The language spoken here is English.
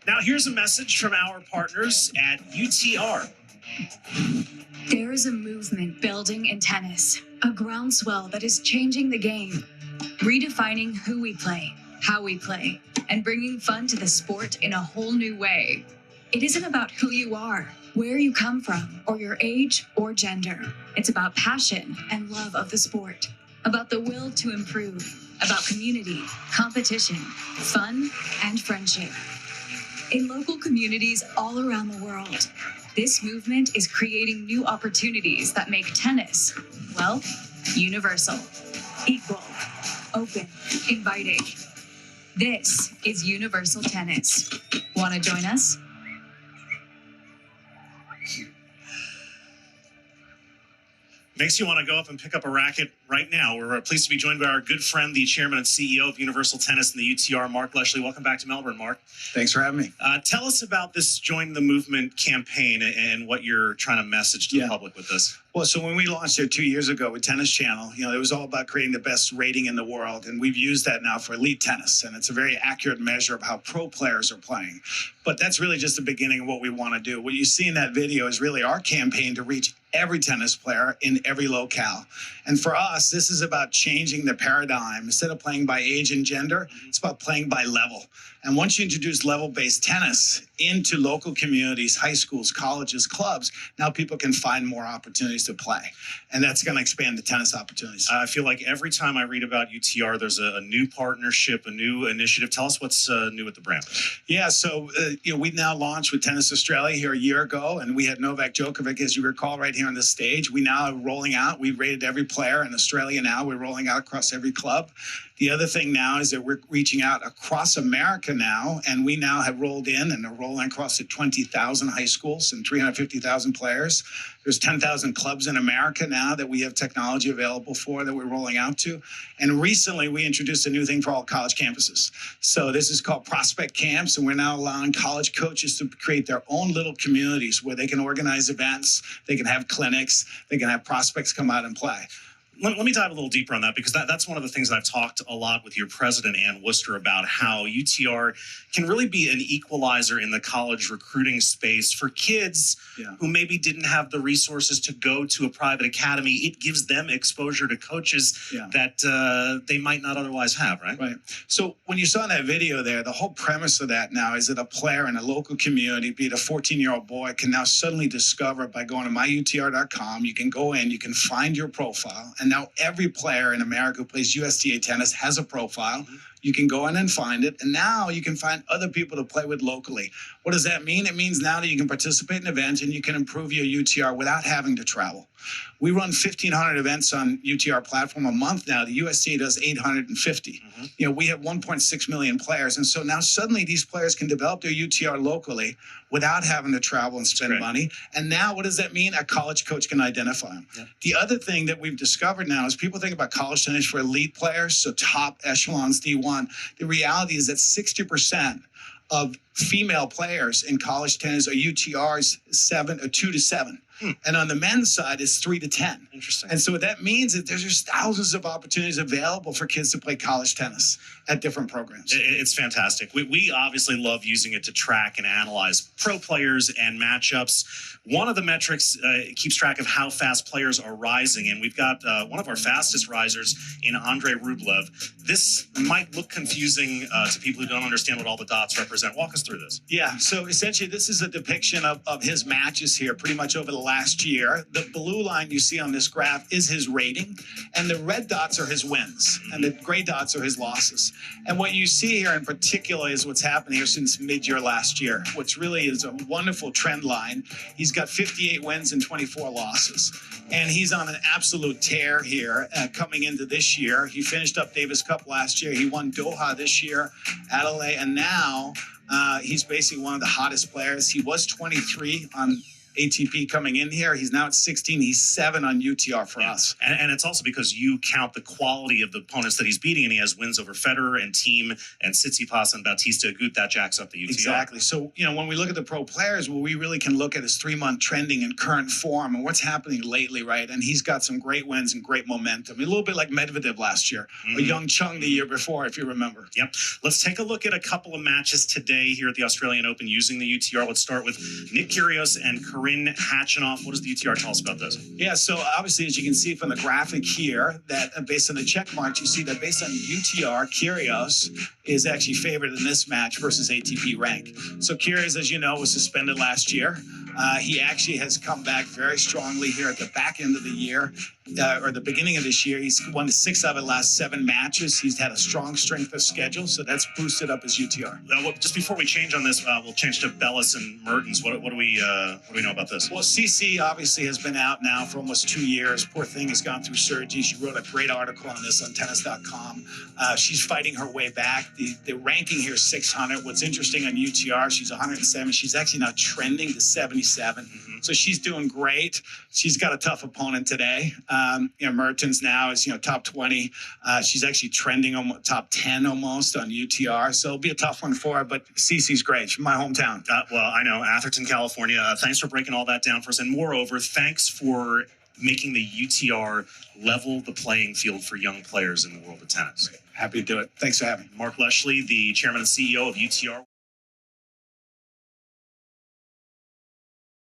Now, here's a message from our partners at UTR. There is a movement building in tennis, a groundswell that is changing the game, redefining who we play, how we play, and bringing fun to the sport in a whole new way. It isn't about who you are, where you come from, or your age or gender. It's about passion and love of the sport, about the will to improve, about community, competition, fun, and friendship. In local communities all around the world, this movement is creating new opportunities that make tennis, well, universal, equal, open, inviting. This is Universal Tennis. Want to join us? Makes you want to go up and pick up a racket right now. We're pleased to be joined by our good friend, the chairman and CEO of Universal Tennis and the UTR, Mark Leschly. Welcome back to Melbourne, Mark. Thanks for having me. Tell us about this Join the Movement campaign and what you're trying to message to the public with this. Well, so when we launched it 2 years ago with Tennis Channel, it was all about creating the best rating in the world. And we've used that now for elite tennis. And it's a very accurate measure of how pro players are playing. But that's really just the beginning of what we want to do. What you see in that video is really our campaign to reach every tennis player in every locale. And for us, this is about changing the paradigm. Instead of playing by age and gender, it's about playing by level. And once you introduce level-based tennis into local communities, high schools, colleges, clubs, now people can find more opportunities to play. And that's going to expand the tennis opportunities. I feel like every time I read about UTR, there's a new partnership, a new initiative. Tell us what's new with the brand. Yeah, so we now launched with Tennis Australia here a year ago, and we had Novak Djokovic, as you recall, right here on the stage. We now are rolling out. We've rated every player in Australia now. We're rolling out across every club. The other thing now is that we're reaching out across America now, and we now have rolled in and are rolling across to 20,000 high schools and 350,000 players. There's 10,000 clubs in America now that we have technology available for that we're rolling out to. And recently, we introduced a new thing for all college campuses. So this is called Prospect Camps, and we're now allowing college coaches to create their own little communities where they can organize events, they can have clinics, they can have prospects come out and play. Let me dive a little deeper on that, because that's one of the things that I've talked a lot with your president, Ann Worcester, about how UTR can really be an equalizer in the college recruiting space for kids who maybe didn't have the resources to go to a private academy. It gives them exposure to coaches that they might not otherwise have, right? Right. So when you saw that video there, the whole premise of that now is that a player in a local community, be it a 14-year-old boy, can now suddenly discover by going to myutr.com, you can go in, you can find your profile, and now every player in America who plays USTA tennis has a profile. You can go in and find it, and now you can find other people to play with locally. What does that mean? It means now that you can participate in events and you can improve your UTR without having to travel. We run 1,500 events on UTR platform a month now. The USTA does 850. We have 1.6 million players, and so now suddenly these players can develop their UTR locally without having to travel and spend money. And now what does that mean? A college coach can identify them. The other thing that we've discovered now is people think about college tennis for elite players, so top echelons, D1. The reality is that 60% of female players in college tennis are UTRs 2 to 7. And on the men's side, it's 3 to 10. Interesting. And so what that means is there's just thousands of opportunities available for kids to play college tennis at different programs. It's fantastic. We obviously love using it to track and analyze pro players and matchups. One of the metrics keeps track of how fast players are rising, and we've got one of our fastest risers in Andrei Rublev. This might look confusing to people who don't understand what all the dots represent. Walk us through this. Yeah, so essentially this is a depiction of his matches here pretty much over the last year. The blue line you see on this graph is his rating, and the red dots are his wins, and the gray dots are his losses. And what you see here in particular is what's happened here since mid-year last year, which really is a wonderful trend line. He's got 58 wins and 24 losses, and he's on an absolute tear here coming into this year. He finished up Davis Cup last year. He won Doha this year, Adelaide, and now he's basically one of the hottest players. He was 23 on ATP coming in here. He's now at 16. He's 7 on UTR for us. And it's also because you count the quality of the opponents that he's beating, and he has wins over Federer and Thiem and Tsitsipas and Bautista Agut. That jacks up the UTR. Exactly. So, when we look at the pro players, well, we really can look at his 3-month trending and current form and what's happening lately, right? And he's got some great wins and great momentum. A little bit like Medvedev last year, or Young Chung the year before, if you remember. Yep. Let's take a look at a couple of matches today here at the Australian Open using the UTR. Let's start with Nick Kyrgios and Karin Khachanov. What does the UTR tell us about this? Yeah, so obviously, as you can see from the graphic here, that based on the check marks, you see that based on UTR, Kyrgios is actually favored in this match versus ATP rank. So Kyrgios, as you know, was suspended last year. He actually has come back very strongly here at the back end of the year, or the beginning of this year. He's won 6 out of the last 7 matches. He's had a strong strength of schedule, so that's boosted up his UTR. Just before we change on this, we'll change to Bellis and Mertens. What do we know about this? Well, CC obviously has been out now for almost 2 years. Poor thing has gone through surgery. She wrote a great article on this on tennis.com. She's fighting her way back. The ranking here is 600. What's interesting on UTR, she's 107. She's actually now trending to 77. So she's doing great. She's got a tough opponent today. Mertens now is, top 20. She's actually trending top 10 almost on UTR. So it'll be a tough one for her, but CC's great. She's my hometown. Well, I know, Atherton, California. Thanks for breaking all that down for us. And moreover, thanks for making the UTR level the playing field for young players in the world of tennis. Happy to do it. Thanks for having me. Mark Leschly, the chairman and CEO of UTR.